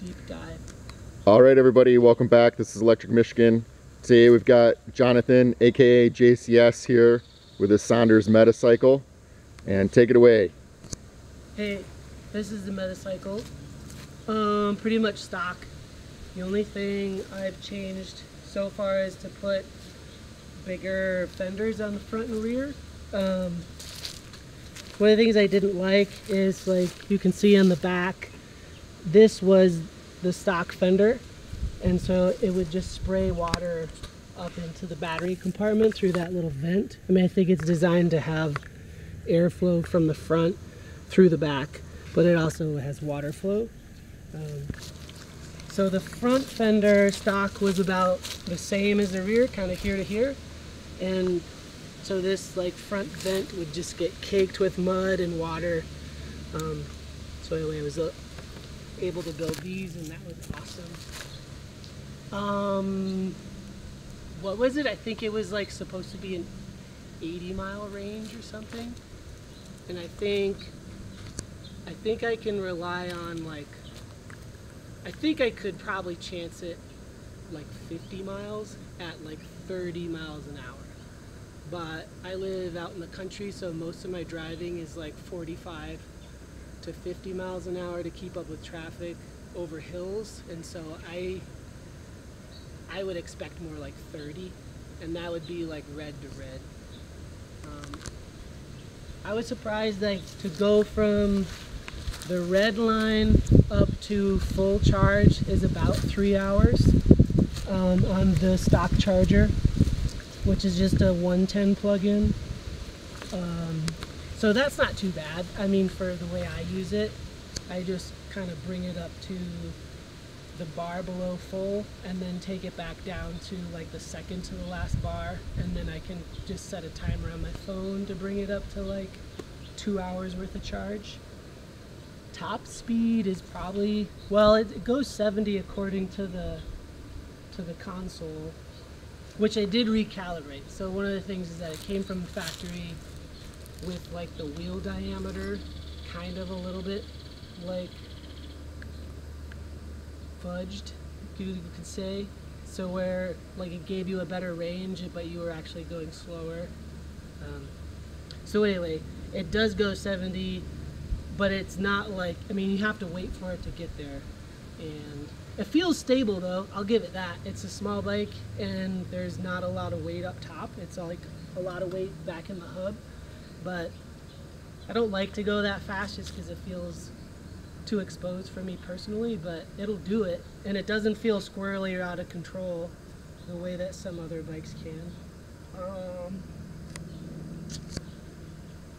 deep dive. All right, everybody, welcome back. This is Electric Michigan. Today we've got Jonathan, aka JCS, here with his Sondors Metacycle, and take it away. Hey, this is the Metacycle. Pretty much stock. The only thing I've changed so far is to put bigger fenders on the front and rear. One of the things I didn't like is, like you can see on the back, this was the stock fender, and so it would just spray water up into the battery compartment through that little vent. I mean, I think it's designed to have airflow from the front through the back, but it also has water flow. So the front fender stock was about the same as the rear, kind of here to here, and so this like front vent would just get caked with mud and water. So anyway, I was able to build these, and that was awesome. What was it? I think it was like supposed to be an 80-mile range or something, and I think I can rely on, like, I think I could probably chance it like 50 miles at like 30 miles an hour. But I live out in the country, so most of my driving is like 45 to 50 miles an hour to keep up with traffic over hills, and so I would expect more like 30, and that would be like red to red. I was surprised, like, to go from the red line up to full charge is about 3 hours on the stock charger, which is just a 110 plug-in. So that's not too bad. I mean, for the way I use it, I just kind of bring it up to the bar below full and then take it back down to like the second to the last bar, and then I can just set a timer on my phone to bring it up to like 2 hours worth of charge. Top speed is probably, well, it goes 70 according to the console, which I did recalibrate. So one of the things is that it came from the factory with like the wheel diameter kind of a little bit like fudged, you could say. So where like it gave you a better range, but you were actually going slower. So anyway, it does go 70, but it's not like, I mean, you have to wait for it to get there. And it feels stable though, I'll give it that. It's a small bike and there's not a lot of weight up top. It's like a lot of weight back in the hub, but I don't like to go that fast just because it feels too exposed for me personally, but it'll do it. And it doesn't feel squirrely or out of control the way that some other bikes can.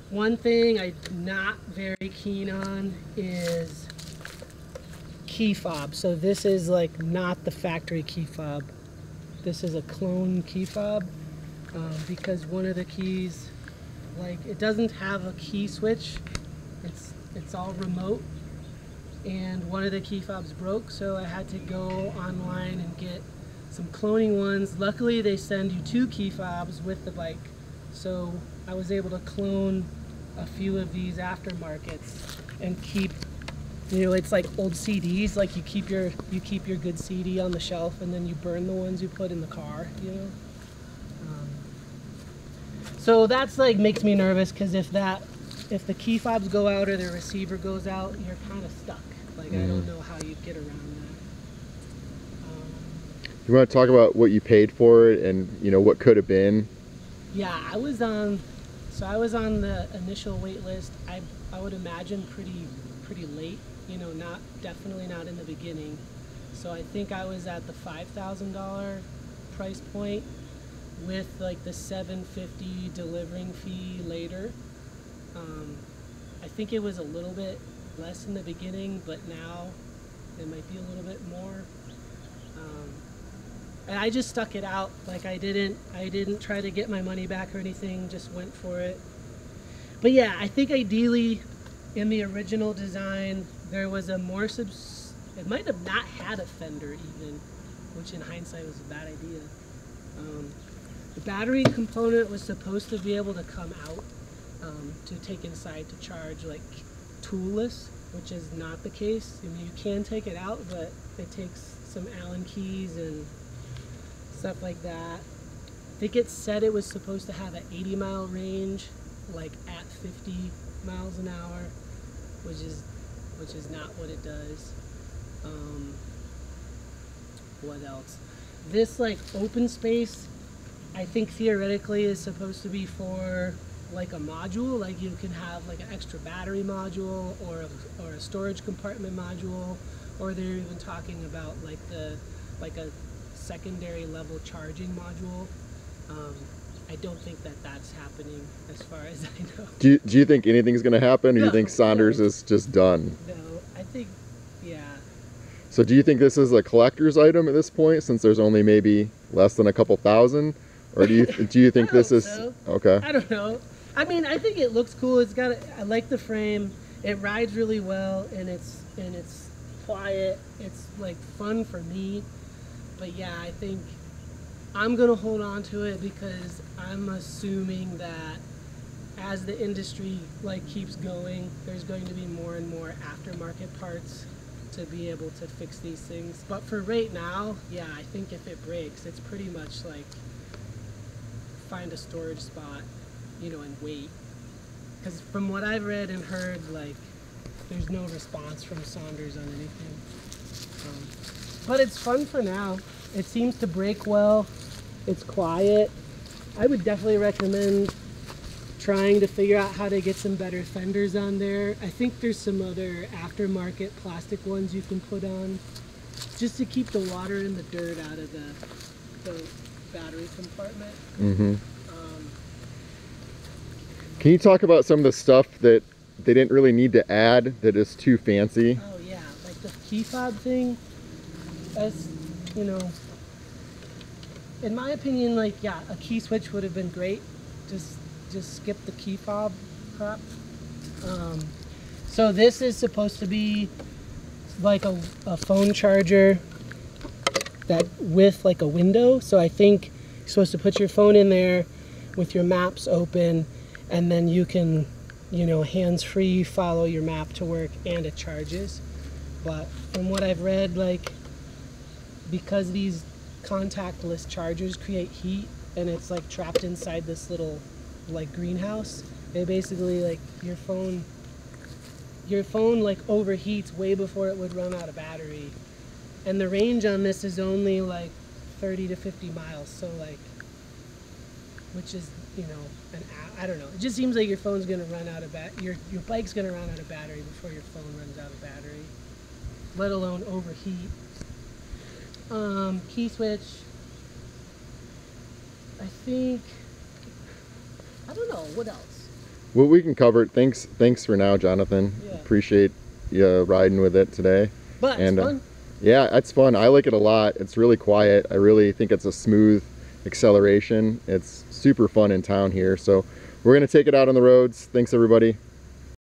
One thing I'm not very keen on is key fob. So this is like not the factory key fob. This is a clone key fob because one of the keys, like, it doesn't have a key switch. It's all remote, and one of the key fobs broke, so I had to go online and get some cloning ones. Luckily, they send you 2 key fobs with the bike, so I was able to clone a few of these aftermarkets and keep, you know, it's like old CDs, like you keep your good CD on the shelf and then you burn the ones you put in the car, you know. So that's like makes me nervous, because if the key fobs go out or the receiver goes out, you're kind of stuck. Like, I don't know how you get around that. You want to talk about what you paid for it and, you know, what could have been? Yeah, I was on the initial wait list. I would imagine pretty late, you know, definitely not in the beginning. So I think I was at the $5,000 price point with like the $750 delivering fee later. I think it was a little bit less in the beginning, but now it might be a little bit more. And I just stuck it out. Like, I didn't try to get my money back or anything, just went for it. But yeah, I think ideally in the original design there was a more it might have not had a fender even, which in hindsight was a bad idea. The battery component was supposed to be able to come out to take inside to charge, like toolless, which is not the case. I mean, you can take it out, but it takes some Allen keys and stuff like that. I think it said it was supposed to have an 80-mile range, like at 50 miles an hour, which is not what it does. What else? This like open space, I think theoretically is supposed to be for like a module, like you can have like an extra battery module or a storage compartment module, or they're even talking about like a secondary level charging module. I don't think that that's happening as far as I know. Do you think anything's going to happen, or do you think Sondors is just done? No, I think, yeah. So do you think this is a collector's item at this point, since there's only maybe less than a couple thousand? Or do you think this is so. okay? I don't know. I mean, I think it looks cool. It's got I like the frame. It rides really well, and it's quiet. It's like fun for me. But yeah, I think I'm gonna hold on to it because I'm assuming that as the industry like keeps going, there's going to be more and more aftermarket parts to be able to fix these things. But for right now, yeah, I think if it breaks, it's pretty much like find a storage spot, you know, and wait. Because from what I've read and heard, like, there's no response from Sondors on anything. But it's fun for now. It seems to break well. It's quiet. I would definitely recommend trying to figure out how to get some better fenders on there. I think there's some other aftermarket plastic ones you can put on just to keep the water and the dirt out of the battery compartment. Mm-hmm. Can you talk about some of the stuff that they didn't really need to add that is too fancy? Oh yeah, like the key fob thing. As you know, in my opinion, like yeah, a key switch would have been great. Just skip the key fob crap. So this is supposed to be like a phone charger that with like a window. So I think you're supposed to put your phone in there with your maps open, and then you can, you know, hands-free follow your map to work, and it charges. But from what I've read, like, because these contactless chargers create heat and it's like trapped inside this little like greenhouse, it basically like your phone like overheats way before it would run out of battery. And the range on this is only like 30 to 50 miles, so like, which is, you know, I don't know. It just seems like your phone's gonna run out of your bike's gonna run out of battery before your phone runs out of battery, let alone overheat. Key switch. I don't know, what else? Well, we can cover it. Thanks for now, Jonathan. Yeah. Appreciate you riding with it today. But it's fun. Yeah, it's fun. I like it a lot. It's really quiet. I really think it's a smooth acceleration. It's super fun in town here. So we're going to take it out on the roads. Thanks, everybody.